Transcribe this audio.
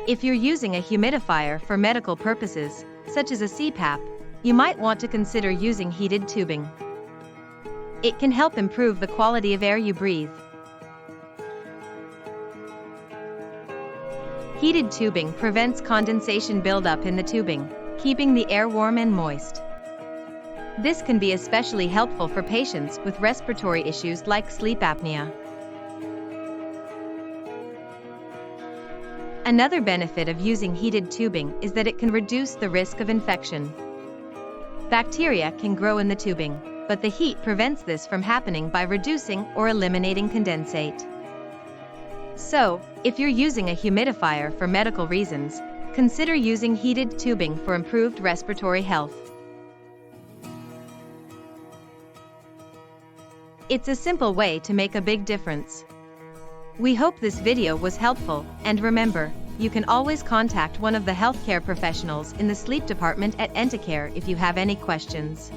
If you're using a humidifier for medical purposes, such as a CPAP, you might want to consider using heated tubing. It can help improve the quality of air you breathe. Heated tubing prevents condensation buildup in the tubing, keeping the air warm and moist. This can be especially helpful for patients with respiratory issues like sleep apnea. Another benefit of using heated tubing is that it can reduce the risk of infection. Bacteria can grow in the tubing, but the heat prevents this from happening by reducing or eliminating condensate. So, if you're using a humidifier for medical reasons, consider using heated tubing for improved respiratory health. It's a simple way to make a big difference. We hope this video was helpful, and remember, you can always contact one of the healthcare professionals in the sleep department at Enticare if you have any questions.